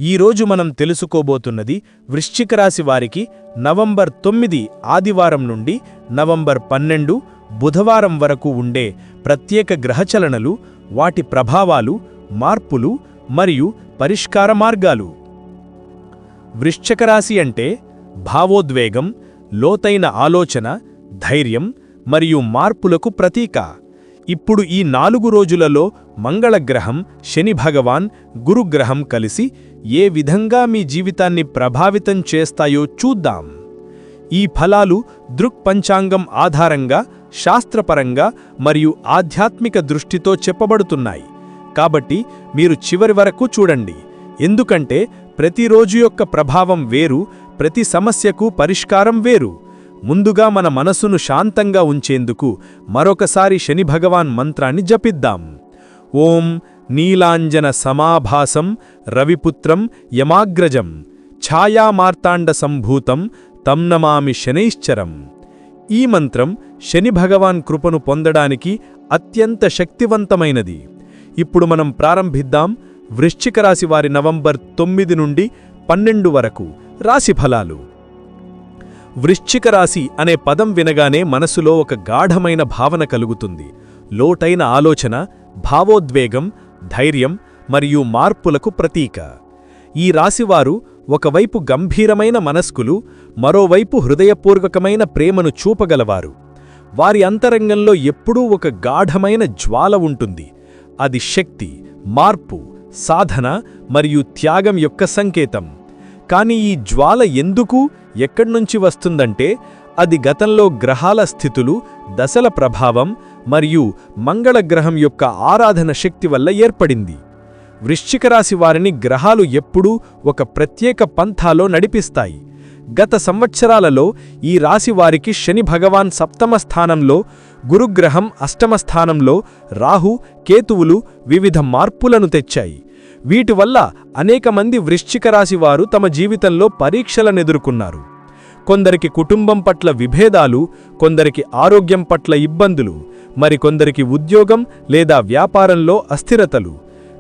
ఈరోజు మనం తెలుసుకోబోతున్నది వృశ్చిక రాశి వారికి నవంబర్ 9 ఆదివారం నుండి నవంబర్ 12 బుధవారం వరకు ఉండే ప్రత్యేక గ్రహచలనలు, వాటి ప్రభావాలు, మార్పులు మరియు పరిష్కార మార్గాలు. వృశ్చిక రాశి అంటే భావోద్వేగం, లోతైన ఆలోచన, ధైర్యం మరియు మార్పులకు ప్రతీక. ఇప్పుడు ఈ 4 రోజులలో మంగళగ్రహం, శని భగవాన్, గురుగ్రహం కలిసి ఏ విధంగా మీ జీవితాన్ని ప్రభావితం చేస్తాయో చూద్దాం. ఈ ఫలాలు దృక్పంచాంగం ఆధారంగా, శాస్త్రపరంగా మరియు ఆధ్యాత్మిక దృష్టితో చెప్పబడుతున్నాయి. కాబట్టి మీరు చివరి వరకు చూడండి, ఎందుకంటే ప్రతిరోజు యొక్క ప్రభావం వేరు, ప్రతి సమస్యకు పరిష్కారం వేరు. ముందుగా మన మనసును శాంతంగా ఉంచేందుకు మరొకసారి శని భగవాన్ మంత్రాన్ని జపిద్దాం. ఓం నీలాంజన సమాభాసం రవిపుత్రం యమాగ్రజం ఛాయామార్తాండ సంభూతం తం నమామి శనైశ్చరం. ఈ మంత్రం శని భగవాన్ కృపను పొందడానికి అత్యంత శక్తివంతమైనది. ఇప్పుడు మనం ప్రారంభిద్దాం. వృశ్చిక రాశి వారి నవంబర్ 9 నుండి 12 వరకు రాశిఫలాలు. వృశ్చిక రాశి అనే పదం వినగానే మనసులో ఒక గాఢమైన భావన కలుగుతుంది. లోతైన ఆలోచన, భావోద్వేగం, ధైర్యం మరియు మార్పులకు ప్రతీక. ఈ రాశివారు ఒకవైపు గంభీరమైన మనస్కులు, మరోవైపు హృదయపూర్వకమైన ప్రేమను చూపగలవారు. వారి అంతరంగంలో ఎప్పుడూ ఒక గాఢమైన జ్వాల ఉంటుంది. అది శక్తి, మార్పు, సాధన మరియు త్యాగం యొక్క సంకేతం. కాని ఈ జ్వాల ఎందుకు, ఎక్కడ్నుంచి వస్తుందంటే అది గతంలో గ్రహాల స్థితులు, దశల ప్రభావం మరియు మంగళగ్రహం యొక్క ఆరాధన శక్తి వల్ల ఏర్పడింది. వృశ్చిక రాశి వారిని గ్రహాలు ఎప్పుడూ ఒక ప్రత్యేక పంథాలో నడిపిస్తాయి. గత సంవత్సరాలలో ఈ రాశి వారికి శని భగవాన్ 7వ స్థానంలో, గురుగ్రహం 8వ స్థానంలో, రాహు, కేతువులు వివిధ మార్పులను తెచ్చాయి. వీటి వల్ల అనేక మంది వృశ్చిక రాశి వారు తమ జీవితంలో పరీక్షలనెదుర్కొన్నారు. కొందరికి కుటుంబం పట్ల విభేదాలు, కొందరికి ఆరోగ్యం పట్ల ఇబ్బందులు, మరికొందరికి ఉద్యోగం లేదా వ్యాపారంలో అస్థిరతలు.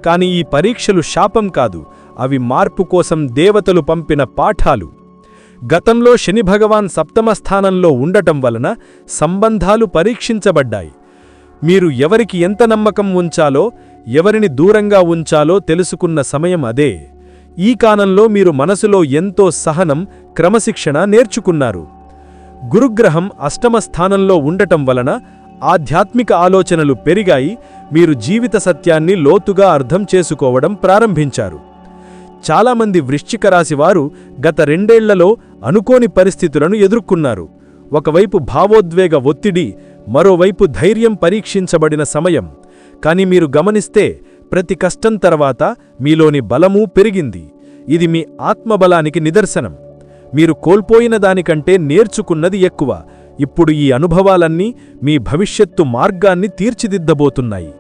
కాని ఈ పరీక్షలు శాపం కాదు, అవి మార్పు కోసం దేవతలు పంపిన పాఠాలు. గతంలో శని భగవాన్ 7వ స్థానంలో ఉండటం వలన సంబంధాలు పరీక్షించబడ్డాయి. మీరు ఎవరికి ఎంత నమ్మకం ఉంచాలో, ఎవరిని దూరంగా ఉంచాలో తెలుసుకున్న సమయం అదే. ఈ కాలంలో మీరు మనసులో ఎంతో సహనం, క్రమశిక్షణ నేర్చుకున్నారు. గురుగ్రహం 8వ స్థానంలో ఉండటం వలన ఆధ్యాత్మిక ఆలోచనలు పెరిగాయి. మీరు జీవిత సత్యాన్ని లోతుగా అర్థం చేసుకోవడం ప్రారంభించారు. చాలామంది వృశ్చిక రాశివారు గత 2 ఏళ్లలో అనుకోని పరిస్థితులను ఎదుర్కొన్నారు. ఒకవైపు భావోద్వేగ ఒత్తిడి, మరోవైపు ధైర్యం పరీక్షించబడిన సమయం. కాని మీరు గమనిస్తే ప్రతి కష్టం తర్వాత మీలోని బలమూ పెరిగింది. ఇది మీ ఆత్మబలానికి నిదర్శనం. మీరు కోల్పోయిన దానికంటే నేర్చుకున్నది ఎక్కువ. ఇప్పుడు ఈ అనుభవాలన్నీ మీ భవిష్యత్తు మార్గాన్ని తీర్చిదిద్దబోతున్నాయి.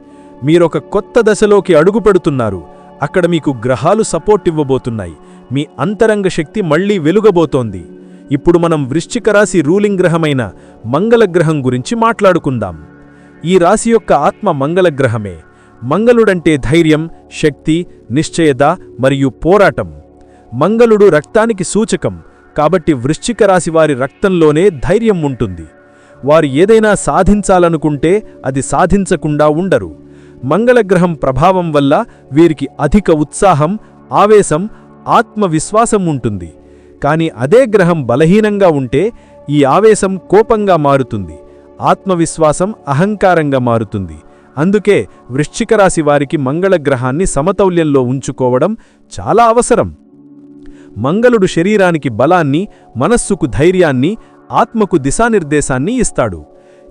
మీరొక కొత్త దశలోకి అడుగుపెడుతున్నారు. అక్కడ మీకు గ్రహాలు సపోర్ట్ ఇవ్వబోతున్నాయి. మీ అంతరంగ శక్తి మళ్లీ వెలుగబోతోంది. ఇప్పుడు మనం వృశ్చిక రాశి రూలింగ్ గ్రహమైన మంగళగ్రహం గురించి మాట్లాడుకుందాం. ఈ రాశి యొక్క ఆత్మ మంగళగ్రహమే. మంగళుడంటే ధైర్యం, శక్తి, నిశ్చయత మరియు పోరాటం. మంగళుడు రక్తానికి సూచకం. కాబట్టి వృశ్చిక రాశి వారి రక్తంలోనే ధైర్యం ఉంటుంది. వారు ఏదైనా సాధించాలనుకుంటే అది సాధించకుండా ఉండరు. మంగళగ్రహం ప్రభావం వల్ల వీరికి అధిక ఉత్సాహం, ఆవేశం, ఆత్మవిశ్వాసం ఉంటుంది. కాని అదే గ్రహం బలహీనంగా ఉంటే ఈ ఆవేశం కోపంగా మారుతుంది, ఆత్మవిశ్వాసం అహంకారంగా మారుతుంది. అందుకే వృశ్చిక రాశి వారికి మంగళగ్రహాన్ని సమతౌల్యంలో ఉంచుకోవడం చాలా అవసరం. మంగళుడు శరీరానికి బలాన్ని, మనస్సుకు ధైర్యాన్ని, ఆత్మకు దిశానిర్దేశాన్ని ఇస్తాడు.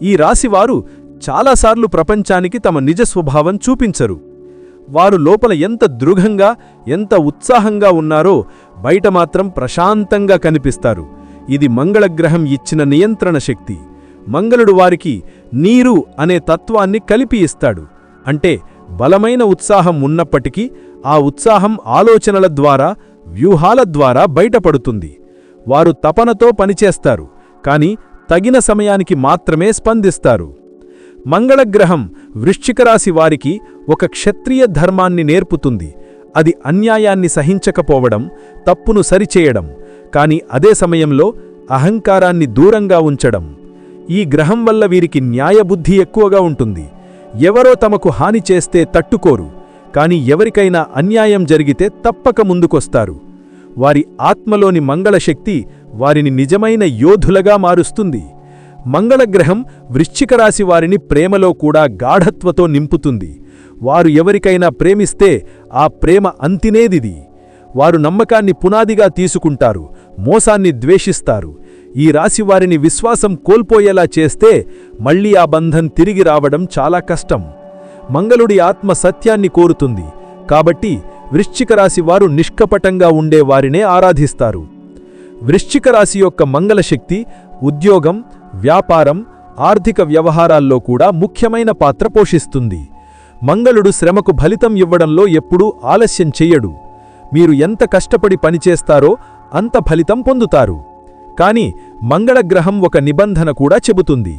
ఈ రాశివారు చాలాసార్లు ప్రపంచానికి తమ నిజ స్వభావం చూపించరు. వారు లోపల ఎంత దృఢంగా, ఎంత ఉత్సాహంగా ఉన్నారో బయట మాత్రం ప్రశాంతంగా కనిపిస్తారు. ఇది మంగళగ్రహం ఇచ్చిన నియంత్రణ శక్తి. మంగళుడు వారికి నీరు అనే తత్వాన్ని కలిపి ఇస్తాడు. అంటే బలమైన ఉత్సాహం ఉన్నప్పటికీ ఆ ఉత్సాహం ఆలోచనల ద్వారా, వ్యూహాల ద్వారా బయటపడుతుంది. వారు తపనతో పనిచేస్తారు, కాని తగిన సమయానికి మాత్రమే స్పందిస్తారు. మంగళగ్రహం వృశ్చిక రాశి వారికి ఒక క్షత్రియ ధర్మాన్ని నేర్పుతుంది. అది అన్యాయాన్ని సహించకపోవడం, తప్పును సరిచేయడం, కాని అదే సమయంలో అహంకారాన్ని దూరంగా ఉంచడం. ఈ గ్రహం వల్ల వీరికి న్యాయబుద్ధి ఎక్కువగా ఉంటుంది. ఎవరో తమకు హాని చేస్తే తట్టుకోరు, కాని ఎవరికైనా అన్యాయం జరిగితే తప్పక ముందుకొస్తారు. వారి ఆత్మలోని మంగళశక్తి వారిని నిజమైన యోధులుగా మారుస్తుంది. మంగళగ్రహం వృశ్చిక రాశి వారిని ప్రేమలో కూడా గాఢత్వతో నింపుతుంది. వారు ఎవరికైనా ప్రేమిస్తే ఆ ప్రేమ అంతినేదిది. వారు నమ్మకాన్ని పునాదిగా తీసుకుంటారు, మోసాన్ని ద్వేషిస్తారు. ఈ రాశి వారిని విశ్వాసం కోల్పోయేలా చేస్తే మళ్లీ ఆ బంధం తిరిగి రావడం చాలా కష్టం. మంగళుడి ఆత్మ సత్యాన్ని కోరుతుంది, కాబట్టి వృశ్చిక రాశి వారు నిష్కపటంగా ఉండే వారినే ఆరాధిస్తారు. వృశ్చిక రాశి యొక్క మంగళశక్తి ఉద్యోగం, వ్యాపారం, ఆర్థిక వ్యవహారాల్లో కూడా ముఖ్యమైన పాత్ర పోషిస్తుంది. మంగళుడు శ్రమకు ఫలితం ఇవ్వడంలో ఎప్పుడూ ఆలస్యం చెయ్యడు. మీరు ఎంత కష్టపడి పనిచేస్తారో అంత ఫలితం పొందుతారు. కాని మంగళగ్రహం ఒక నిబంధన కూడా చెబుతుంది.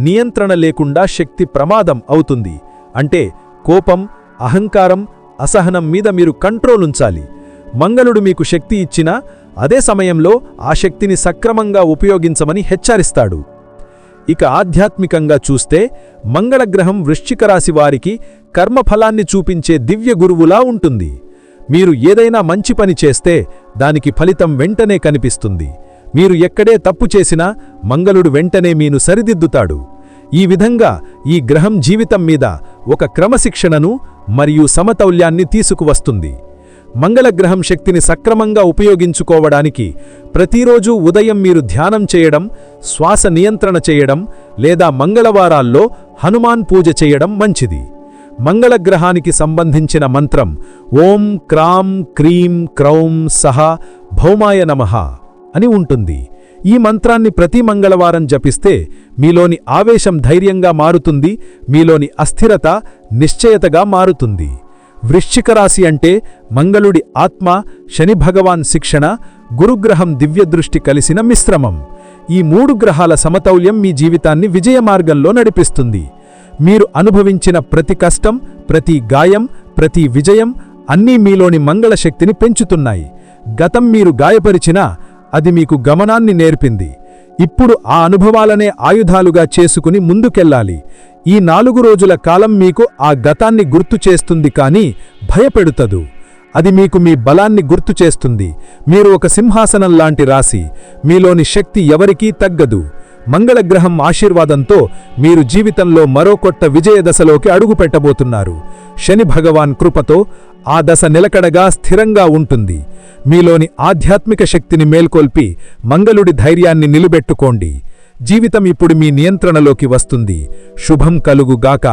నియంత్రణ లేకుండా శక్తి ప్రమాదం అవుతుంది. అంటే కోపం, అహంకారం, అసహనం మీద మీరు కంట్రోల్ ఉంచాలి. మంగళుడు మీకు శక్తి ఇచ్చినా అదే సమయంలో ఆ శక్తిని సక్రమంగా ఉపయోగించమని హెచ్చరిస్తాడు. ఇక ఆధ్యాత్మికంగా చూస్తే మంగళగ్రహం వృశ్చిక రాశి వారికి కర్మఫలాన్ని చూపించే దివ్య గురువులా ఉంటుంది. మీరు ఏదైనా మంచి పని చేస్తే దానికి ఫలితం వెంటనే కనిపిస్తుంది. మీరు ఎక్కడే తప్పు చేసినా మంగళుడు వెంటనే మీను సరిదిద్దుతాడు. ఈ విధంగా ఈ గ్రహం జీవితం మీద ఒక క్రమశిక్షణను మరియు సమతౌల్యాన్ని తీసుకువస్తుంది. మంగళగ్రహం శక్తిని సక్రమంగా ఉపయోగించుకోవడానికి ప్రతిరోజూ ఉదయం మీరు ధ్యానం చేయడం, శ్వాస నియంత్రణ చేయడం లేదా మంగళవారాల్లో హనుమాన్ పూజ చేయడం మంచిది. మంగళగ్రహానికి సంబంధించిన మంత్రం ఓం క్రాం క్రీం క్రౌం సహ భౌమాయ నమః అని ఉంటుంది. ఈ మంత్రాన్ని ప్రతి మంగళవారం జపిస్తే మీలోని ఆవేశం ధైర్యంగా మారుతుంది, మీలోని అస్థిరత నిశ్చయతగా మారుతుంది. వృశ్చిక రాశి అంటే మంగళుడి ఆత్మ, శని భగవాన్ శిక్షణ, గురుగ్రహం దివ్యదృష్టి కలిసిన మిశ్రమం. ఈ 3 గ్రహాల సమతౌల్యం మీ జీవితాన్ని విజయమార్గంలో నడిపిస్తుంది. మీరు అనుభవించిన ప్రతి కష్టం, ప్రతి గాయం, ప్రతి విజయం అన్నీ మీలోని మంగళశక్తిని పెంచుతున్నాయి. గతం మీరు గాయపరిచినా అది మీకు గమనాన్ని నేర్పింది. ఇప్పుడు ఆ అనుభవాలనే ఆయుధాలుగా చేసుకుని ముందుకెళ్ళాలి. ఈ 4 రోజుల కాలం మీకు ఆ గతాన్ని గుర్తు చేస్తుంది, కానీ భయపెడుతదు. అది మీకు మీ బలాన్ని గుర్తు చేస్తుంది. మీరు ఒక సింహాసనం లాంటి రాశి, మీలోని శక్తి ఎవరికీ తగ్గదు. మంగళగ్రహం ఆశీర్వాదంతో మీరు జీవితంలో మరో కొత్త విజయదశలోకి అడుగుపెట్టబోతున్నారు. శని భగవాన్ కృపతో ఆ దశ నిలకడగా స్థిరంగా ఉంటుంది. మీలోని ఆధ్యాత్మిక శక్తిని మేల్కొల్పి మంగళుడి ధైర్యాన్ని నిలబెట్టుకోండి. జీవితం ఇప్పుడు మీ నియంత్రణలోకి వస్తుంది. శుభం కలుగుగాక.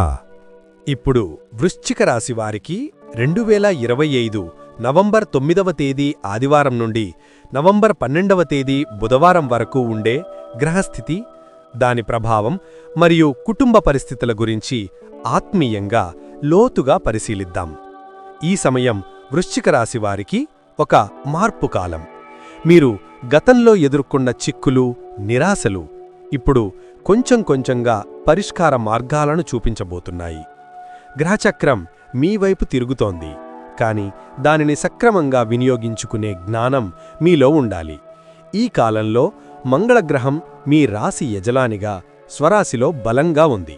ఇప్పుడు వృశ్చిక రాశి వారికి 2025 నవంబర్ 9వ తేదీ ఆదివారం నుండి నవంబర్ 12వ తేదీ బుధవారం వరకు ఉండే గ్రహస్థితి, దాని ప్రభావం మరియు కుటుంబ పరిస్థితుల గురించి ఆత్మీయంగా లోతుగా పరిశీలిద్దాం. ఈ సమయం వృశ్చిక రాశి వారికి ఒక మార్పు కాలం. మీరు గతంలో ఎదుర్కొన్న చిక్కులు, నిరాశలు ఇప్పుడు కొంచెం కొంచెంగా పరిష్కార మార్గాలను చూపించబోతున్నాయి. గ్రహచక్రం మీ వైపు తిరుగుతోంది, కాని దానిని సక్రమంగా వినియోగించుకునే జ్ఞానం మీలో ఉండాలి. ఈ కాలంలో మంగళగ్రహం మీ రాశి యజమానిగా స్వరాశిలో బలంగా ఉంది.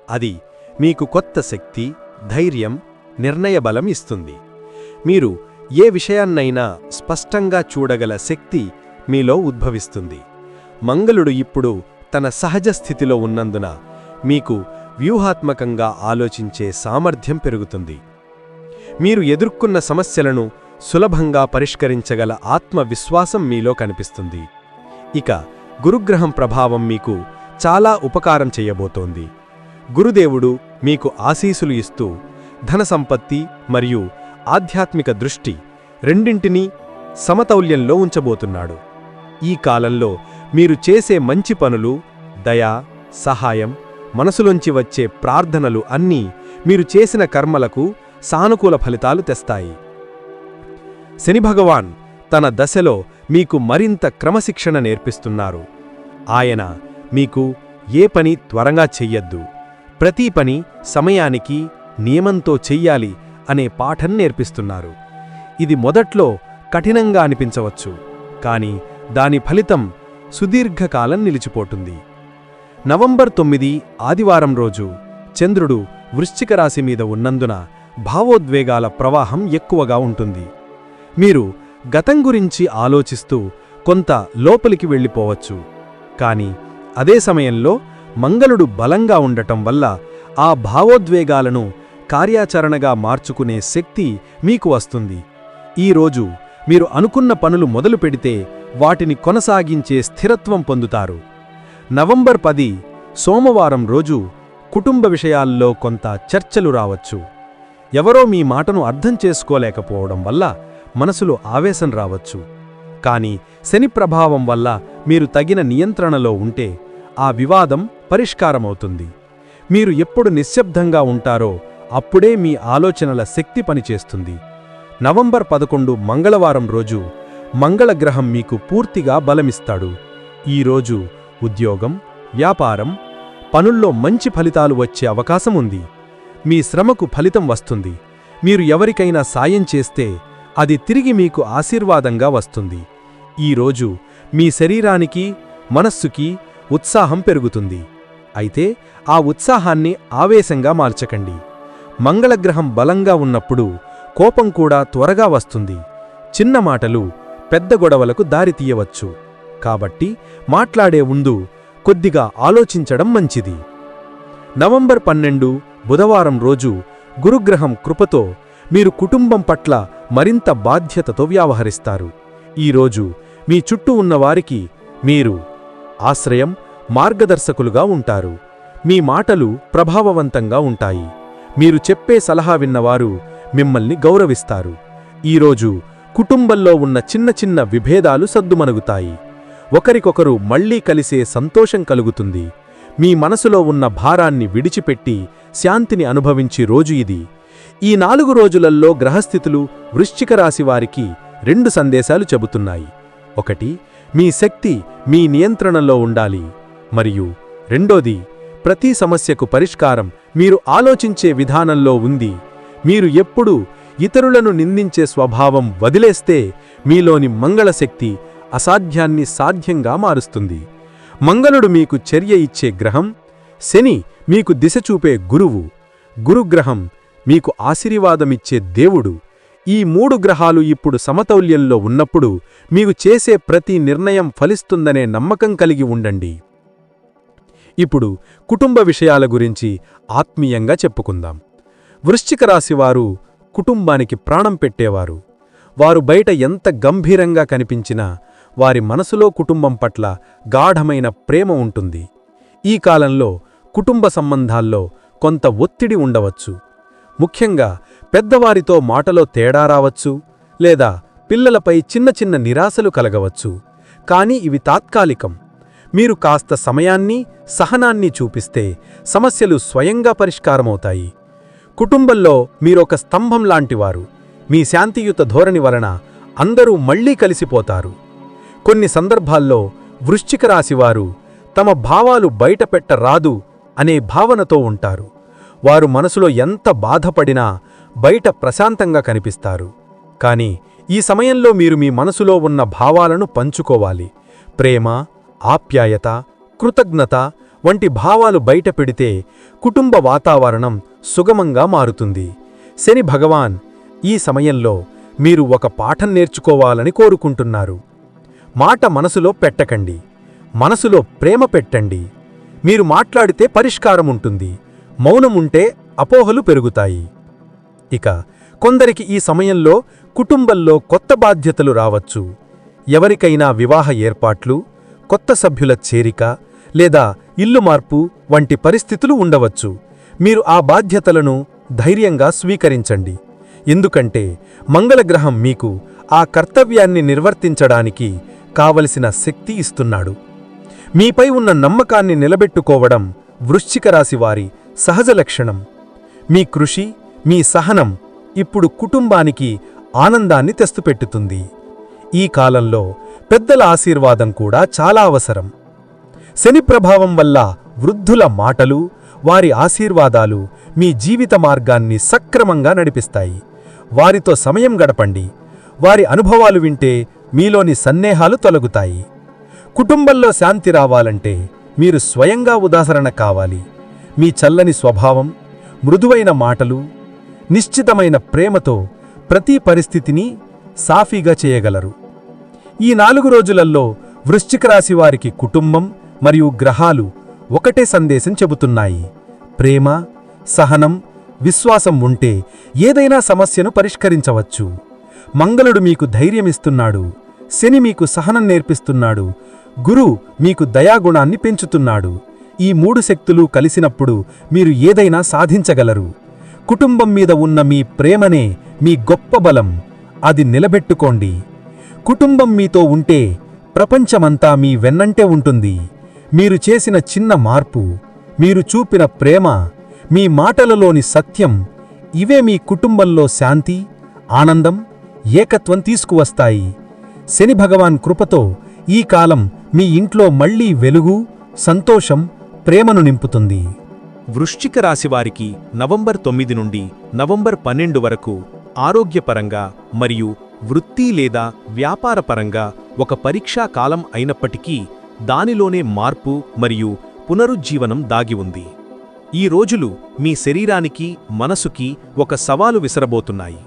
అది మీకు కొత్త శక్తి, ధైర్యం, నిర్ణయ బలం ఇస్తుంది. మీరు ఏ విషయాన్నైనా స్పష్టంగా చూడగల శక్తి మీలో ఉద్భవిస్తుంది. మంగళుడు ఇప్పుడు తన సహజ స్థితిలో ఉన్నందున మీకు వ్యూహాత్మకంగా ఆలోచించే సామర్థ్యం పెరుగుతుంది. మీరు ఎదుర్కొన్న సమస్యలను సులభంగా పరిష్కరించగల ఆత్మవిశ్వాసం మీలో కనిపిస్తుంది. ఇక గురుగ్రహం ప్రభావం మీకు చాలా ఉపకారం చెయ్యబోతోంది. గురుదేవుడు మీకు ఆశీసులు ఇస్తూ ధన సంపత్తి మరియు ఆధ్యాత్మిక దృష్టి రెండింటినీ సమతౌల్యంలో ఉంచబోతున్నాడు. ఈ కాలంలో మీరు చేసే మంచి పనులు, దయ, సహాయం, మనసులోంచి వచ్చే ప్రార్థనలు అన్నీ మీరు చేసిన కర్మలకు సానుకూల ఫలితాలు తెస్తాయి. శని భగవాన్ తన దశలో మీకు మరింత క్రమశిక్షణ నేర్పిస్తున్నారు. ఆయన మీకు ఏ పని త్వరగా చెయ్యొద్దు, ప్రతి పని సమయానికి నియమంతో చెయ్యాలి అనే పాఠం నేర్పిస్తున్నారు. ఇది మొదట్లో కఠినంగా అనిపించవచ్చు, కాని దాని ఫలితం సుదీర్ఘకాలం నిలిచిపోతుంది. నవంబర్ 9 ఆదివారం రోజు చంద్రుడు వృశ్చిక రాశి మీద ఉన్నందున భావోద్వేగాల ప్రవాహం ఎక్కువగా ఉంటుంది. మీరు గతం గురించి ఆలోచిస్తూ కొంత లోపలికి వెళ్ళిపోవచ్చు. కాని అదే సమయంలో మంగళుడు బలంగా ఉండటం వల్ల ఆ భావోద్వేగాలను కార్యాచరణగా మార్చుకునే శక్తి మీకు వస్తుంది. ఈరోజు మీరు అనుకున్న పనులు మొదలు పెడితే వాటిని కొనసాగించే స్థిరత్వం పొందుతారు. నవంబర్ 10 సోమవారం రోజు కుటుంబ విషయాల్లో కొంత చర్చలు రావచ్చు. ఎవరో మీ మాటను అర్థం చేసుకోలేకపోవడం వల్ల మనసులో ఆవేశం రావచ్చు. కాని శని ప్రభావం వల్ల మీరు తగిన నియంత్రణలో ఉంటే ఆ వివాదం పరిష్కారమవుతుంది. మీరు ఎప్పుడు నిశ్శబ్దంగా ఉంటారో అప్పుడే మీ ఆలోచనల శక్తి పనిచేస్తుంది. నవంబర్ 11 మంగళవారం రోజు మంగళగ్రహం మీకు పూర్తిగా బలమిస్తాడు. ఈరోజు ఉద్యోగం, వ్యాపారం, పనుల్లో మంచి ఫలితాలు వచ్చే అవకాశముంది. మీ శ్రమకు ఫలితం వస్తుంది. మీరు ఎవరికైనా సాయం చేస్తే అది తిరిగి మీకు ఆశీర్వాదంగా వస్తుంది. ఈరోజు మీ శరీరానికి, మనస్సుకి ఉత్సాహం పెరుగుతుంది. అయితే ఆ ఉత్సాహాన్ని ఆవేశంగా మార్చకండి. మంగళగ్రహం బలంగా ఉన్నప్పుడు కోపం కూడా త్వరగా వస్తుంది. చిన్న మాటలు పెద్ద గొడవలకు దారితీయవచ్చు. కాబట్టి మాట్లాడే ముందు కొద్దిగా ఆలోచించడం మంచిది. నవంబర్ 12 బుధవారం రోజు గురుగ్రహం కృపతో మీరు కుటుంబం పట్ల మరింత బాధ్యతతో వ్యవహరిస్తారు. ఈరోజు మీ చుట్టూ ఉన్నవారికి మీరు ఆశ్రయం, మార్గదర్శకులుగా ఉంటారు. మీ మాటలు ప్రభావవంతంగా ఉంటాయి. మీరు చెప్పే సలహా విన్నవారు మిమ్మల్ని గౌరవిస్తారు. ఈరోజు కుటుంబంలో ఉన్న చిన్న చిన్న విభేదాలు సద్దుమణుగుతాయి. ఒకరికొకరు మళ్లీ కలిసే సంతోషం కలుగుతుంది. మీ మనసులో ఉన్న భారాన్ని విడిచిపెట్టి శాంతిని అనుభవించి రోజు ఇది. ఈ 4 రోజులల్లో గ్రహస్థితులు వృశ్చిక రాశివారికి 2 సందేశాలు చెబుతున్నాయి. 1 మీ శక్తి మీ నియంత్రణలో ఉండాలి, మరియు 2 ప్రతి సమస్యకు పరిష్కారం మీరు ఆలోచించే విధానంలో ఉంది. మీరు ఎప్పుడూ ఇతరులను నిందించే స్వభావం వదిలేస్తే మీలోని మంగళశక్తి అసాధ్యాన్ని సాధ్యంగా మారుస్తుంది. మంగళుడు మీకు చర్య ఇచ్చే గ్రహం, శని మీకు దిశ చూపే గురువు, గురుగ్రహం మీకు ఆశీర్వాదమిచ్చే దేవుడు. ఈ 3 గ్రహాలు ఇప్పుడు సమతౌల్యంలో ఉన్నప్పుడు మీకు చేసే ప్రతి నిర్ణయం ఫలిస్తుందనే నమ్మకం కలిగి ఉండండి. ఇప్పుడు కుటుంబ విషయాల గురించి ఆత్మీయంగా చెప్పుకుందాం. వృశ్చిక రాశివారు కుటుంబానికి ప్రాణం పెట్టేవారు. వారు బయట ఎంత గంభీరంగా కనిపించినా వారి మనసులో కుటుంబం పట్ల గాఢమైన ప్రేమ ఉంటుంది. ఈ కాలంలో కుటుంబ సంబంధాల్లో కొంత ఒత్తిడి ఉండవచ్చు. ముఖ్యంగా పెద్దవారితో మాటలో తేడా రావచ్చు, లేదా పిల్లలపై చిన్న చిన్న నిరాశలు కలగవచ్చు. కానీ ఇవి తాత్కాలికం. మీరు కాస్త సమయాన్ని, సహనాన్ని చూపిస్తే సమస్యలు స్వయంగా పరిష్కారమవుతాయి. కుటుంబంలో మీరొక స్తంభం లాంటివారు. మీ శాంతియుత ధోరణి వలన అందరూ మళ్లీ కలిసిపోతారు. కొన్ని సందర్భాల్లో వృశ్చిక రాశివారు తమ భావాలు బయటపెట్టరాదు అనే భావనతో ఉంటారు. వారు మనసులో ఎంత బాధపడినా బయట ప్రశాంతంగా కనిపిస్తారు. కాని ఈ సమయంలో మీరు మీ మనసులో ఉన్న భావాలను పంచుకోవాలి. ప్రేమ, ఆప్యాయత, కృతజ్ఞత వంటి భావాలు బయటపెడితే కుటుంబ వాతావరణం సుగమంగా మారుతుంది. శని భగవాన్ ఈ సమయంలో మీరు ఒక పాఠం నేర్చుకోవాలని కోరుకుంటున్నారు. మాట మనసులో పెట్టకండి, మనసులో ప్రేమ పెట్టండి. మీరు మాట్లాడితే పరిష్కారముంటుంది. మౌనముంటే అపోహలు పెరుగుతాయి. ఇక కొందరికి ఈ సమయంలో కుటుంబంలో కొత్త బాధ్యతలు రావచ్చు. ఎవరికైనా వివాహ ఏర్పాట్లు, కొత్త సభ్యుల చేరిక లేదా ఇల్లు మార్పు వంటి పరిస్థితులు ఉండవచ్చు. మీరు ఆ బాధ్యతలను ధైర్యంగా స్వీకరించండి. ఎందుకంటే మంగళగ్రహం మీకు ఆ కర్తవ్యాన్ని నిర్వర్తించడానికి కావలసిన శక్తి ఇస్తున్నాడు. మీపై ఉన్న నమ్మకాన్ని నిలబెట్టుకోవడం వృశ్చిక రాశివారి సహజ లక్షణం. మీ కృషి, మీ సహనం ఇప్పుడు కుటుంబానికి ఆనందాన్ని తెస్తుపెట్టుతుంది. ఈ కాలంలో పెద్దల ఆశీర్వాదం కూడా చాలా అవసరం. శని ప్రభావం వల్ల వృద్ధుల మాటలు, వారి ఆశీర్వాదాలు మీ జీవిత మార్గాన్ని సక్రమంగా నడిపిస్తాయి. వారితో సమయం గడపండి. వారి అనుభవాలు వింటే మీలోని సందేహాలు తొలగుతాయి. కుటుంబంలో శాంతి రావాలంటే మీరు స్వయంగా ఉదాహరణ కావాలి. మీ చల్లని స్వభావం, మృదువైన మాటలు, నిశ్చితమైన ప్రేమతో ప్రతి పరిస్థితిని సాఫీగా చేయగలరు. ఈ 4 రోజులలో వృశ్చిక రాశి వారికి కుటుంబం మరియు గ్రహాలు ఒకటే సందేశం చెబుతున్నాయి. ప్రేమ, సహనం, విశ్వాసం ఉంటే ఏదైనా సమస్యను పరిష్కరించవచ్చు. మంగళుడు మీకు ధైర్యమిస్తున్నాడు, శని మీకు సహనం నేర్పిస్తున్నాడు, గురు మీకు దయాగుణాన్ని పెంచుతున్నాడు. ఈ 3 శక్తులు కలిసినప్పుడు మీరు ఏదైనా సాధించగలరు. కుటుంబం మీద ఉన్న మీ ప్రేమనే మీ గొప్ప బలం. అది నిలబెట్టుకోండి. కుటుంబం మీతో ఉంటే ప్రపంచమంతా మీ వెన్నంటే ఉంటుంది. మీరు చేసిన చిన్న మార్పు, మీరు చూపిన ప్రేమ, మీ మాటలలోని సత్యం, ఇవే మీ కుటుంబంలో శాంతి, ఆనందం, ఏకత్వం తీసుకువస్తాయి. శని భగవాన్ కృపతో ఈ కాలం మీ ఇంట్లో మళ్లీ వెలుగు, సంతోషం, ప్రేమను నింపుతుంది. వృశ్చిక రాశివారికి నవంబర్ 9 నుండి నవంబర్ 12 వరకు ఆరోగ్యపరంగా మరియు వృత్తి లేదా వ్యాపారపరంగా ఒక పరీక్షా కాలం అయినప్పటికీ దానిలోనే మార్పు మరియు పునరుజ్జీవనం దాగి ఉంది. ఈ రోజులు మీ శరీరానికి, మనసుకి ఒక సవాలు విసరబోతున్నాయి.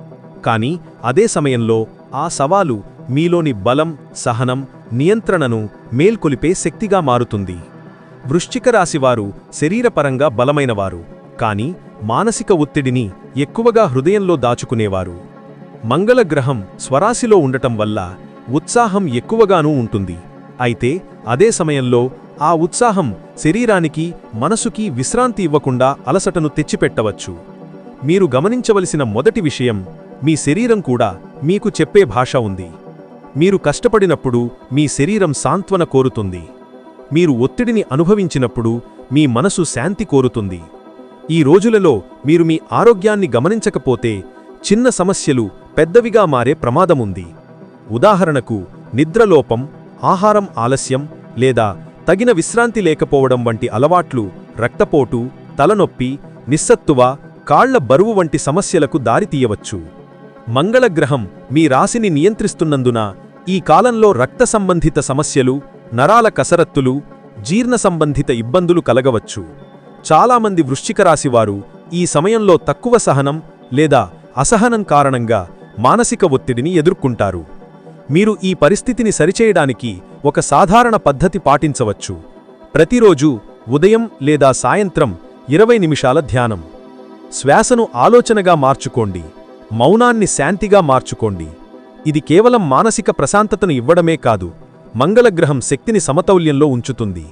కానీ అదే సమయంలో ఆ సవాలు మీలోని బలం, సహనం, నియంత్రణను మేల్కొలిపే శక్తిగా మారుతుంది. వృశ్చిక రాశివారు శరీరపరంగా బలమైనవారు, కానీ మానసిక ఒత్తిడిని ఎక్కువగా హృదయంలో దాచుకునేవారు. మంగళగ్రహం స్వరాశిలో ఉండటం వల్ల ఉత్సాహం ఎక్కువగానూ ఉంటుంది. అయితే అదే సమయంలో ఆ ఉత్సాహం శరీరానికి, మనసుకి విశ్రాంతి ఇవ్వకుండా అలసటను తెచ్చిపెట్టవచ్చు. మీరు గమనించవలసిన మొదటి విషయం, మీ శరీరం కూడా మీకు చెప్పే భాష ఉంది. మీరు కష్టపడినప్పుడు మీ శరీరం సాంత్వన కోరుతుంది. మీరు ఒత్తిడిని అనుభవించినప్పుడు మీ మనసు శాంతి కోరుతుంది. ఈ రోజులలో మీరు మీ ఆరోగ్యాన్ని గమనించకపోతే చిన్న సమస్యలు పెద్దవిగా మారే ప్రమాదముంది. ఉదాహరణకు నిద్రలోపం, ఆహారం ఆలస్యం లేదా తగిన విశ్రాంతి లేకపోవడం వంటి అలవాట్లు రక్తపోటు, తలనొప్పి, నిస్సత్తువ, కాళ్ల బరువు వంటి సమస్యలకు దారితీయవచ్చు. మంగళగ్రహం మీ రాశిని నియంత్రిస్తున్నందున ఈ కాలంలో రక్త సంబంధిత సమస్యలు, నరాల కసరత్తులు, జీర్ణ సంబంధిత ఇబ్బందులు కలగవచ్చు. చాలామంది వృశ్చిక రాశివారు ఈ సమయంలో తక్కువ సహనం లేదా అసహనం కారణంగా మానసిక ఒత్తిడిని ఎదుర్కొంటారు. మీరు ఈ పరిస్థితిని సరిచేయడానికి ఒక సాధారణ పద్ధతి పాటించవచ్చు. ప్రతిరోజూ ఉదయం లేదా సాయంత్రం 20 నిమిషాల ధ్యానం. శ్వాసను ఆలోచనగా మార్చుకోండి. మౌనాన్ని శాంతిగా మార్చుకోండి. ఇది కేవలం మానసిక ప్రశాంతతను ఇవ్వడమే కాదు, మంగళగ్రహం శక్తిని సమతౌల్యంలో ఉంచుతుంది.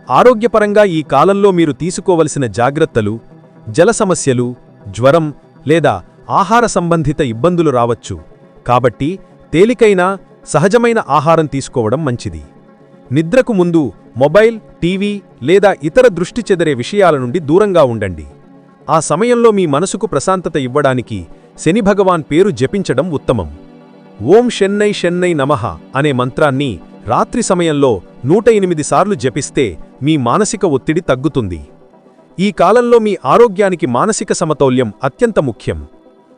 ఆరోగ్యపరంగా ఈ కాలంలో మీరు తీసుకోవలసిన జాగ్రత్తలు, జల సమస్యలు, జ్వరం లేదా ఆహార సంబంధిత ఇబ్బందులు రావచ్చు. కాబట్టి తేలికైన, సహజమైన ఆహారం తీసుకోవడం మంచిది. నిద్రకు ముందు మొబైల్, టీవీ లేదా ఇతర దృష్టి చెదిరే విషయాల నుండి దూరంగా ఉండండి. ఆ సమయంలో మీ మనసుకు ప్రశాంతత ఇవ్వడానికి శని భగవాన్ పేరు జపించడం ఉత్తమం. ఓం శన్నై శన్నై నమః అనే మంత్రాన్ని రాత్రి సమయంలో 108 సార్లు జపిస్తే మీ మానసిక ఒత్తిడి తగ్గుతుంది. ఈ కాలంలో మీ ఆరోగ్యానికి మానసిక సమతౌల్యం అత్యంత ముఖ్యం.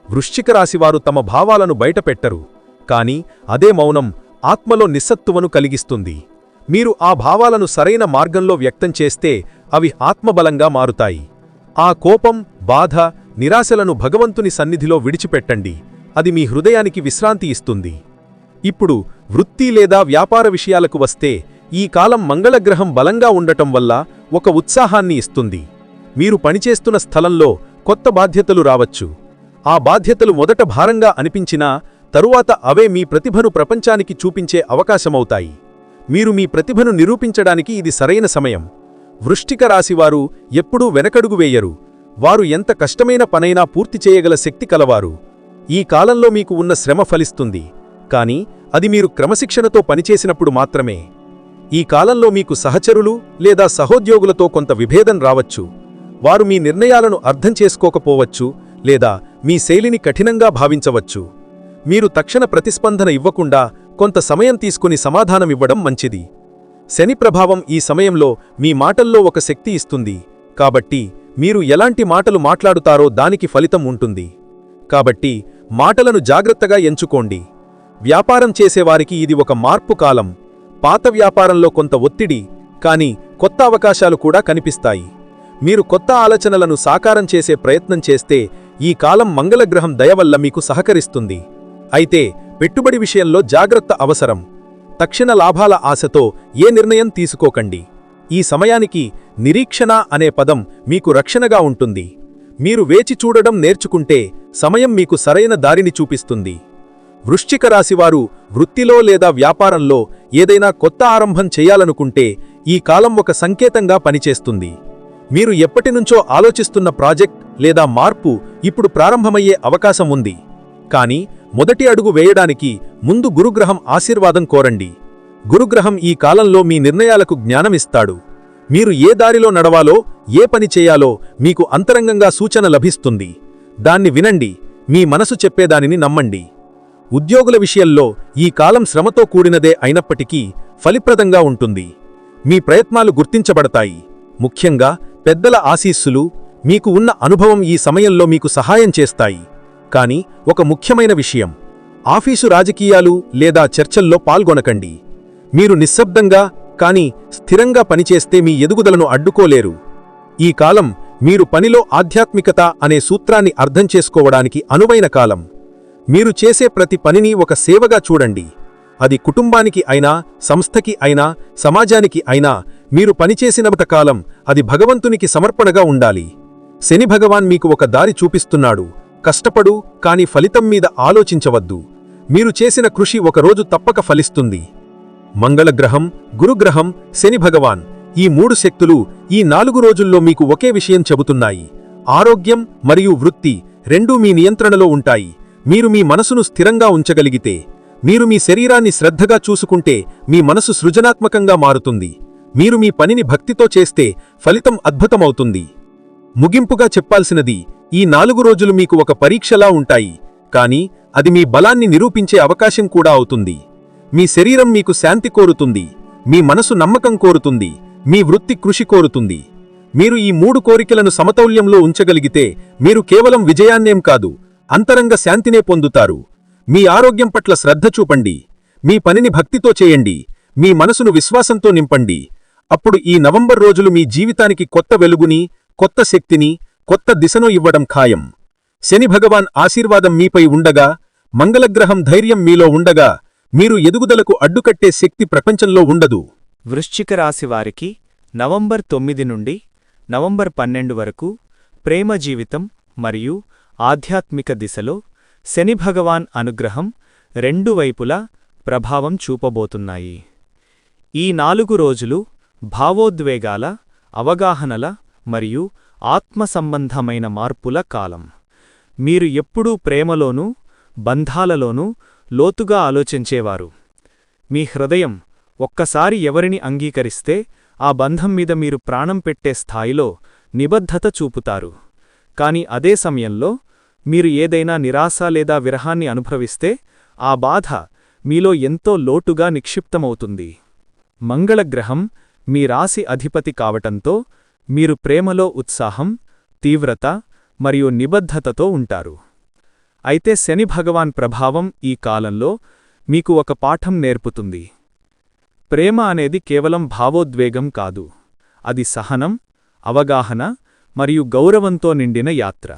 వృశ్చిక రాశివారు తమ భావాలను బయటపెట్టరు, కానీ అదే మౌనం ఆత్మలో నిస్సత్తువను కలిగిస్తుంది. మీరు ఆ భావాలను సరైన మార్గంలో వ్యక్తం చేస్తే అవి ఆత్మబలంగా మారుతాయి. ఆ కోపం, బాధ, నిరాశలను భగవంతుని సన్నిధిలో విడిచిపెట్టండి. అది మీ హృదయానికి విశ్రాంతి ఇస్తుంది. ఇప్పుడు వృత్తి లేదా వ్యాపార విషయాలకు వస్తే ఈ కాలం మంగళగ్రహం బలంగా ఉండటం వల్ల ఒక ఉత్సాహాన్ని ఇస్తుంది. మీరు పనిచేస్తున్న స్థలంలో కొత్త బాధ్యతలు రావచ్చు. ఆ బాధ్యతలు మొదట భారంగా అనిపించినా తరువాత అవే మీ ప్రతిభను ప్రపంచానికి చూపించే అవకాశమవుతాయి. మీరు మీ ప్రతిభను నిరూపించడానికి ఇది సరైన సమయం. వృశ్చిక రాశివారు ఎప్పుడూ వెనకడుగు వేయరు. వారు ఎంత కష్టమైన పనైనా పూర్తి చేయగల శక్తి కలవారు. ఈ కాలంలో మీకు ఉన్న శ్రమ ఫలిస్తుంది, కానీ అది మీరు క్రమశిక్షణతో పనిచేసినప్పుడు మాత్రమే. ఈ కాలంలో మీకు సహచరులు లేదా సహోద్యోగులతో కొంత విభేదం రావచ్చు. వారు మీ నిర్ణయాలను అర్థం చేసుకోకపోవచ్చు లేదా మీ శైలిని కఠినంగా భావించవచ్చు. మీరు తక్షణ ప్రతిస్పందన ఇవ్వకుండా కొంత సమయం తీసుకుని సమాధానమివ్వడం మంచిది. శని ప్రభావం ఈ సమయంలో మీ మాటల్లో ఒక శక్తి ఇస్తుంది, కాబట్టి మీరు ఎలాంటి మాటలు మాట్లాడుతారో దానికి ఫలితం ఉంటుంది. కాబట్టి మాటలను జాగ్రత్తగా ఎంచుకోండి. వ్యాపారం చేసేవారికి ఇది ఒక మార్పు కాలం. పాత వ్యాపారంలో కొంత ఒత్తిడి, కానీ కొత్త అవకాశాలు కూడా కనిపిస్తాయి. మీరు కొత్త ఆలోచనలను సాకారం చేసే ప్రయత్నం చేస్తే ఈ కాలం మంగళగ్రహం దయ వల్ల మీకు సహకరిస్తుంది. అయితే పెట్టుబడి విషయంలో జాగ్రత్త అవసరం. తక్షణ లాభాల ఆశతో ఏ నిర్ణయం తీసుకోకండి. ఈ సమయానికి నిరీక్షణ అనే పదం మీకు రక్షణగా ఉంటుంది. మీరు వేచి చూడడం నేర్చుకుంటే సమయం మీకు సరైన దారిని చూపిస్తుంది. వృశ్చిక రాశివారు వృత్తిలో లేదా వ్యాపారంలో ఏదైనా కొత్త ఆరంభం చేయాలనుకుంటే ఈ కాలం ఒక సంకేతంగా పనిచేస్తుంది. మీరు ఎప్పటినుంచో ఆలోచిస్తున్న ప్రాజెక్ట్ లేదా మార్పు ఇప్పుడు ప్రారంభమయ్యే అవకాశం ఉంది. కానీ మొదటి అడుగు వేయడానికి ముందు గురుగ్రహం ఆశీర్వాదం కోరండి. గురుగ్రహం ఈ కాలంలో మీ నిర్ణయాలకు జ్ఞానమిస్తాడు. మీరు ఏ దారిలో నడవాలో, ఏ పని చేయాలో మీకు అంతరంగంగా సూచన లభిస్తుంది. దాన్ని వినండి, మీ మనసు చెప్పేదానిని నమ్మండి. ఉద్యోగుల విషయంలో ఈ కాలం శ్రమతో కూడినదే అయినప్పటికీ ఫలిప్రదంగా ఉంటుంది. మీ ప్రయత్నాలు గుర్తించబడతాయి. ముఖ్యంగా పెద్దల ఆశీస్సులు, మీకు ఉన్న అనుభవం ఈ సమయంలో మీకు సహాయం చేస్తాయి. కానీ ఒక ముఖ్యమైన విషయం, ఆఫీసు రాజకీయాలు లేదా చర్చల్లో పాల్గొనకండి. మీరు నిశ్శబ్దంగా కానీ స్థిరంగా పనిచేస్తే మీ ఎదుగుదలను అడ్డుకోలేరు. ఈ కాలం మీరు పనిలో ఆధ్యాత్మికత అనే సూత్రాన్ని అర్థం చేసుకోవడానికి అనువైన కాలం. మీరు చేసే ప్రతి పనిని ఒక సేవగా చూడండి. అది కుటుంబానికి అయినా, సంస్థకి అయినా, సమాజానికి అయినా మీరు పనిచేసినంత కాలం అది భగవంతునికి సమర్పణగా ఉండాలి. శని భగవాన్ మీకు ఒక దారి చూపిస్తున్నాడు. కష్టపడు, కాని ఫలితం మీద ఆలోచించవద్దు. మీరు చేసిన కృషి ఒకరోజు తప్పక ఫలిస్తుంది. మంగళగ్రహం, గురుగ్రహం, శని భగవాన్ ఈ 3 శక్తులు ఈ 4 రోజుల్లో మీకు ఒకే విషయం చెబుతున్నాయి. ఆరోగ్యం మరియు వృత్తి రెండూ మీ నియంత్రణలో ఉంటాయి. మీరు మీ మనసును స్థిరంగా ఉంచగలిగితే, మీరు మీ శరీరాన్ని శ్రద్ధగా చూసుకుంటే మీ మనసు సృజనాత్మకంగా మారుతుంది. మీరు మీ పనిని భక్తితో చేస్తే ఫలితం అద్భుతమవుతుంది. ముగింపుగా చెప్పాల్సినది, ఈ 4 రోజులు మీకు ఒక పరీక్షలా ఉంటాయి. కానీ అది మీ బలాన్ని నిరూపించే అవకాశం కూడా అవుతుంది. మీ శరీరం మీకు శాంతి కోరుతుంది, మీ మనసు నమ్మకం కోరుతుంది, మీ వృత్తి కృషి కోరుతుంది. మీరు ఈ 3 కోరికలను సమతౌల్యంలో ఉంచగలిగితే మీరు కేవలం విజయాన్నేం కాదు, అంతరంగ శాంతినే పొందుతారు. మీ ఆరోగ్యం పట్ల శ్రద్ధ చూపండి. మీ పనిని భక్తితో చేయండి. మీ మనసును విశ్వాసంతో నింపండి. అప్పుడు ఈ నవంబర్ రోజులు మీ జీవితానికి కొత్త వెలుగుని, కొత్త శక్తిని, కొత్త దిశను ఇవ్వడం ఖాయం. శని భగవాన్ ఆశీర్వాదం మీపై ఉండగా, మంగళగ్రహం ధైర్యం మీలో ఉండగా మీరు ఎదుగుదలకు అడ్డుకట్టే శక్తి ప్రపంచంలో ఉండదు. వృశ్చిక రాశి వారికి నవంబర్ 9 నుండి నవంబర్ 12 వరకు ప్రేమ జీవితం మరియు ఆధ్యాత్మిక దిశలో శని భగవాన్ అనుగ్రహం రెండు వైపులా ప్రభావం చూపబోతున్నాయి. ఈ 4 రోజులు భావోద్వేగాల, అవగాహనల మరియు ఆత్మసంబంధమైన మార్పుల కాలం. మీరు ఎప్పుడూ ప్రేమలోనూ, బంధాలలోనూ లోతుగా ఆలోచించేవారు. మీ హృదయం ఒక్కసారి ఎవరిని అంగీకరిస్తే ఆ బంధం మీద మీరు ప్రాణం పెట్టే స్థాయిలో నిబద్ధత చూపుతారు. కాని అదే సమయంలో మీరు ఏదైనా నిరాశ లేదా విరహాన్ని అనుభవిస్తే ఆ బాధ మీలో ఎంతో లోటుగా నిక్షిప్తమవుతుంది. మంగళగ్రహం మీ రాశి అధిపతి కావటంతో మీరు ప్రేమలో ఉత్సాహం, తీవ్రత మరియు నిబద్ధతతో ఉంటారు. అయితే శని భగవాన్ ప్రభావం ఈ కాలంలో మీకు ఒక పాఠం నేర్పుతుంది. ప్రేమ అనేది కేవలం భావోద్వేగం కాదు, అది సహనం, అవగాహన మరియు గౌరవంతో నిండిన యాత్ర.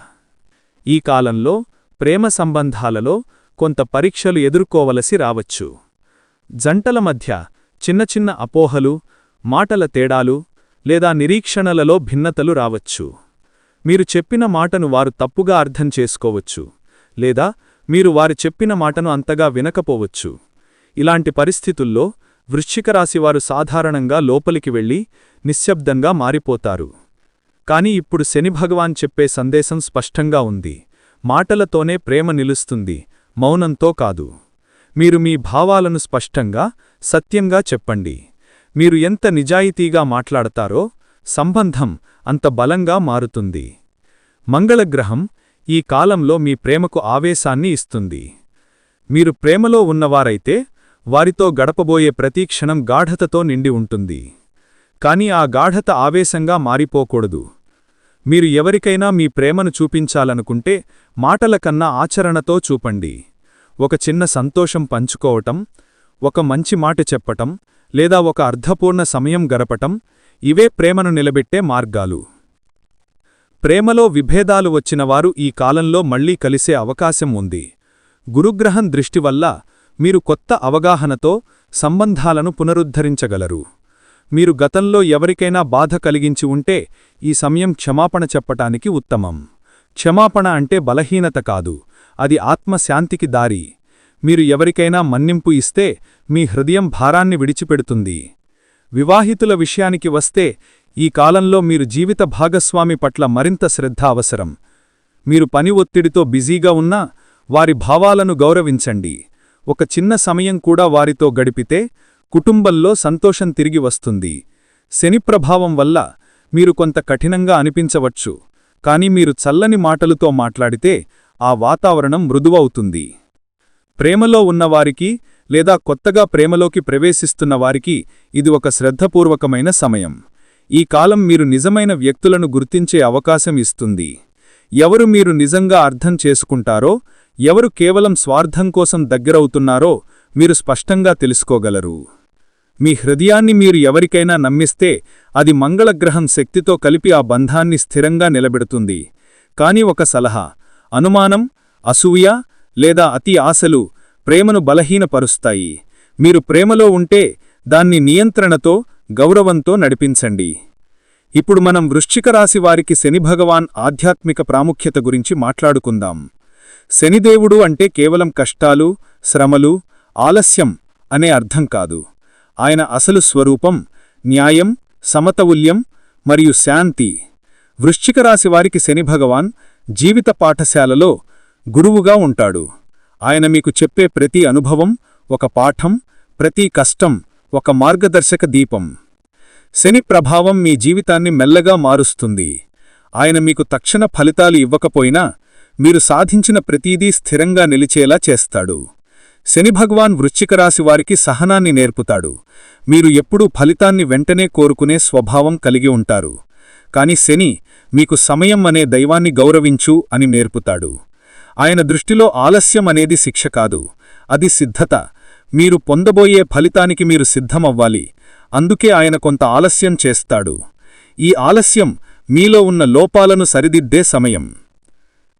ఈ కాలంలో ప్రేమ సంబంధాలలో కొంత పరీక్షలు ఎదుర్కోవలసి రావచ్చు. జంటల మధ్య చిన్న చిన్న అపోహలు, మాటల తేడాలు లేదా నిరీక్షణలలో భిన్నతలు రావచ్చు. మీరు చెప్పిన మాటను వారు తప్పుగా అర్థం చేసుకోవచ్చు, లేదా మీరు వారు చెప్పిన మాటను అంతగా వినకపోవచ్చు. ఇలాంటి పరిస్థితుల్లో వృశ్చిక రాశివారు సాధారణంగా లోపలికి వెళ్లి నిశ్శబ్దంగా మారిపోతారు. కాని ఇప్పుడు శని భగవాన్ చెప్పే సందేశం స్పష్టంగా ఉంది. మాటలతోనే ప్రేమ నిలుస్తుంది, మౌనంతో కాదు. మీరు మీ భావాలను స్పష్టంగా, సత్యంగా చెప్పండి. మీరు ఎంత నిజాయితీగా మాట్లాడతారో సంబంధం అంత బలంగా మారుతుంది. మంగళగ్రహం ఈ కాలంలో మీ ప్రేమకు ఆవేశాన్ని ఇస్తుంది. మీరు ప్రేమలో ఉన్నవారైతే వారితో గడపబోయే ప్రతి క్షణం గాఢతతో నిండి ఉంటుంది. కాని ఆ గాఢత ఆవేశంగా మారిపోకూడదు. మీరు ఎవరికైనా మీ ప్రేమను చూపించాలనుకుంటే మాటల కన్నా ఆచరణతో చూపండి. ఒక చిన్న సంతోషం పంచుకోవటం, ఒక మంచి మాట చెప్పటం, లేదా ఒక అర్థపూర్ణ సమయం గడపటం ఇవే ప్రేమను నిలబెట్టే మార్గాలు. ప్రేమలో విభేదాలు వచ్చినవారు ఈ కాలంలో మళ్లీ కలిసే అవకాశం ఉంది. గురుగ్రహం దృష్టి వల్ల మీరు కొత్త అవగాహనతో సంబంధాలను పునరుద్ధరించగలరు. మీరు గతంలో ఎవరికైనా బాధ కలిగించి ఉంటే ఈ సమయం క్షమాపణ చెప్పటానికి ఉత్తమం. క్షమాపణ అంటే బలహీనత కాదు, అది ఆత్మశాంతికి దారి. మీరు ఎవరికైనా మన్నింపు ఇస్తే మీ హృదయం భారాన్ని విడిచిపెడుతుంది. వివాహితుల విషయానికి వస్తే ఈ కాలంలో మీరు జీవిత భాగస్వామి పట్ల మరింత శ్రద్ధ అవసరం. మీరు పని ఒత్తిడితో బిజీగా ఉన్నా వారి భావాలను గౌరవించండి. ఒక చిన్న సమయం కూడా వారితో గడిపితే కుటుంబంలో సంతోషం తిరిగి వస్తుంది. శని ప్రభావం వల్ల మీరు కొంత కఠినంగా అనిపించవచ్చు, కానీ మీరు చల్లని మాటలతో మాట్లాడితే ఆ వాతావరణం మృదువవుతుంది. ప్రేమలో ఉన్నవారికి లేదా కొత్తగా ప్రేమలోకి ప్రవేశిస్తున్న వారికి ఇది ఒక శ్రద్ధపూర్వకమైన సమయం. ఈ కాలం మీరు నిజమైన వ్యక్తులను గుర్తించే అవకాశం ఇస్తుంది. ఎవరు మీరు నిజంగా అర్థం చేసుకుంటారో, ఎవరు కేవలం స్వార్థం కోసం దగ్గరవుతున్నారో మీరు స్పష్టంగా తెలుసుకోగలరు. మీ హృదయాన్ని మీరు ఎవరికైనా నమ్మిస్తే అది మంగళగ్రహం శక్తితో కలిపి ఆ బంధాన్ని స్థిరంగా నిలబెడుతుంది. కాని ఒక సలహా: అనుమానం, అసూయ లేదా అతి ఆశలు ప్రేమను బలహీనపరుస్తాయి. మీరు ప్రేమలో ఉంటే దాన్ని నియంత్రణతో, గౌరవంతో నడిపించండి. ఇప్పుడు మనం వృశ్చిక రాశి వారికి శని భగవాన్ ఆధ్యాత్మిక ప్రాముఖ్యత గురించి మాట్లాడుకుందాం. శనిదేవుడు అంటే కేవలం కష్టాలు, శ్రమలు, ఆలస్యం అనే అర్థం కాదు. ఆయన అసలు స్వరూపం న్యాయం, సమతౌల్యం మరియు శాంతి. వృశ్చిక రాశి వారికి శని భగవాన్ జీవిత పాఠశాలలో గురువుగా ఉంటాడు. ఆయన మీకు చెప్పే ప్రతి అనుభవం ఒక పాఠం, ప్రతి కష్టం ఒక మార్గదర్శక దీపం. శని ప్రభావం మీ జీవితాన్ని మెల్లగా మారుస్తుంది. ఆయన మీకు తక్షణ ఫలితాలు ఇవ్వకపోయినా మీరు సాధించిన ప్రతీదీ స్థిరంగా నిలిచేలా చేస్తాడు. శని భగవాన్ వృశ్చిక రాశి వారికి సహనాన్ని నేర్పుతాడు. మీరు ఎప్పుడూ ఫలితాన్ని వెంటనే కోరుకునే స్వభావం కలిగి ఉంటారు. కాని శని మీకు సమయం అనే దైవాన్ని గౌరవించు అని నేర్పుతాడు. ఆయన దృష్టిలో ఆలస్యం అనేది శిక్ష కాదు, అది సిద్ధత. మీరు పొందబోయే ఫలితానికి మీరు సిద్ధమవ్వాలి. అందుకే ఆయన కొంత ఆలస్యం చేస్తాడు. ఈ ఆలస్యం మీలో ఉన్న లోపాలను సరిదిద్దే సమయం.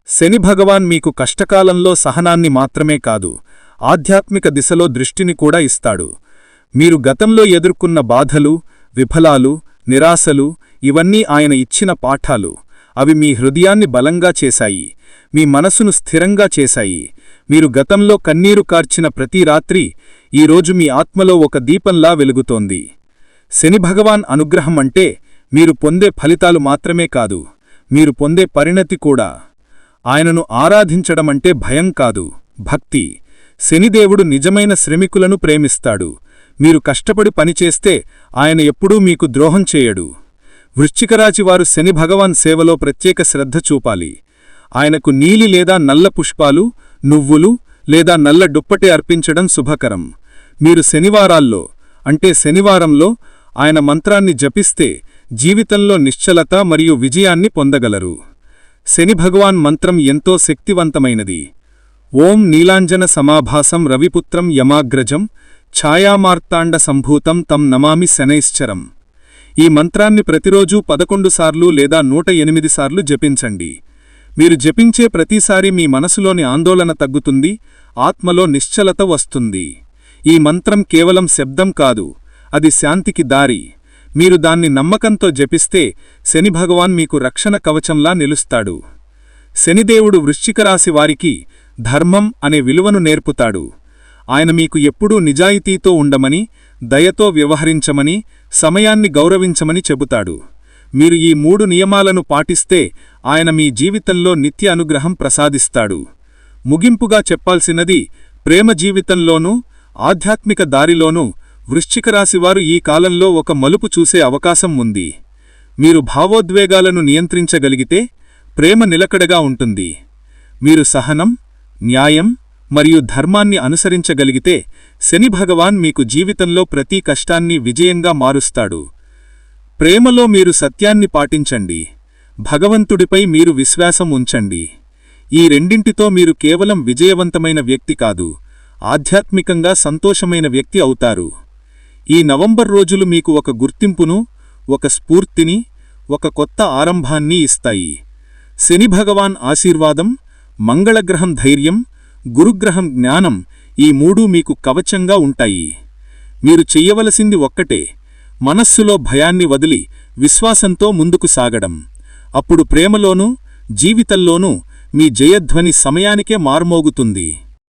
శని భగవాన్ మీకు కష్టకాలంలో సహనాన్ని మాత్రమే కాదు, ఆధ్యాత్మిక దిశలో దృష్టిని కూడా ఇస్తాడు. మీరు గతంలో ఎదుర్కొన్న బాధలు, విఫలాలు, నిరాశలు ఇవన్నీ ఆయన ఇచ్చిన పాఠాలు. అవి మీ హృదయాన్ని బలంగా చేశాయి, మీ మనసును స్థిరంగా చేశాయి. మీరు గతంలో కన్నీరు కార్చిన ప్రతి రాత్రి ఈరోజు మీ ఆత్మలో ఒక దీపంలా వెలుగుతోంది. శని భగవాన్ అనుగ్రహం అంటే మీరు పొందే ఫలితాలు మాత్రమే కాదు, మీరు పొందే పరిణతి కూడా. ఆయనను ఆరాధించడమంటే భయం కాదు, భక్తి. శనిదేవుడు నిజమైన శ్రమికులను ప్రేమిస్తాడు. మీరు కష్టపడి పనిచేస్తే ఆయన ఎప్పుడూ మీకు ద్రోహం చేయడు. వృశ్చికరాశివారు శని భగవాన్ సేవలో ప్రత్యేక శ్రద్ధ చూపాలి. ఆయనకు నీలి లేదా నల్ల పుష్పాలు, నువ్వులు లేదా నల్ల దుప్పటి అర్పించడం శుభకరం. మీరు శనివారాల్లో అంటే శనివారంలో ఆయన మంత్రాన్ని జపిస్తే జీవితంలో నిశ్చలత మరియు విజయాన్ని పొందగలరు. శని భగవాన్ మంత్రం ఎంతో శక్తివంతమైనది. ఓం నీలాంజన సమాభాసం రవిపుత్రం యమాగ్రజం ఛాయామార్తాండ సంభూతం తం నమామి శనైశ్చరం. ఈ మంత్రాన్ని ప్రతిరోజూ 11 సార్లు లేదా 108 సార్లు జపించండి. మీరు జపించే ప్రతిసారీ మీ మనసులోని ఆందోళన తగ్గుతుంది, ఆత్మలో నిశ్చలత వస్తుంది. ఈ మంత్రం కేవలం శబ్దం కాదు, అది శాంతికి దారి. మీరు దాన్ని నమ్మకంతో జపిస్తే శని భగవాన్ మీకు రక్షణ కవచంలా నిలుస్తాడు. శనిదేవుడు వృశ్చికరాశి వారికి ధర్మం అనే విలువను నేర్పుతాడు. ఆయన మీకు ఎప్పుడూ నిజాయితీతో ఉండమని, దయతో వ్యవహరించమని, సమయాన్ని గౌరవించమని చెబుతాడు. మీరు ఈ 3 నియమాలను పాటిస్తే ఆయన మీ జీవితంలో నిత్య అనుగ్రహం ప్రసాదిస్తాడు. ముగింపుగా చెప్పాల్సినది, ప్రేమ జీవితంలోనూ ఆధ్యాత్మిక దారిలోనూ వృశ్చికరాశివారు ఈ కాలంలో ఒక మలుపు చూసే అవకాశం ఉంది. మీరు భావోద్వేగాలను నియంత్రించగలిగితే ప్రేమ నిలకడగా ఉంటుంది. మీరు సహనం, న్యాయం మరియు ధర్మాన్ని అనుసరించగలిగితే శని భగవాన్ మీకు జీవితంలో ప్రతి కష్టాన్ని విజయంగా మారుస్తాడు. ప్రేమలో మీరు సత్యాన్ని పాటించండి, భగవంతుడిపై మీరు విశ్వాసం ఉంచండి. ఈ రెండింటితో మీరు కేవలం విజయవంతమైన వ్యక్తి కాదు, ఆధ్యాత్మికంగా సంతోషమైన వ్యక్తి అవుతారు. ఈ నవంబర్ రోజులు మీకు ఒక గుర్తింపును, ఒక స్ఫూర్తిని, ఒక కొత్త ఆరంభాన్ని ఇస్తాయి. శని భగవాన్ ఆశీర్వాదం, మంగళగ్రహం ధైర్యం, గురుగ్రహం జ్ఞానం ఈ మూడూ మీకు కవచంగా ఉంటాయి. మీరు చెయ్యవలసింది ఒక్కటే, మనస్సులో భయాన్ని వదిలి విశ్వాసంతో ముందుకు సాగడం. అప్పుడు ప్రేమలోనూ జీవితంలోనూ మీ జయధ్వని సమయానికే మార్మోగుతుంది.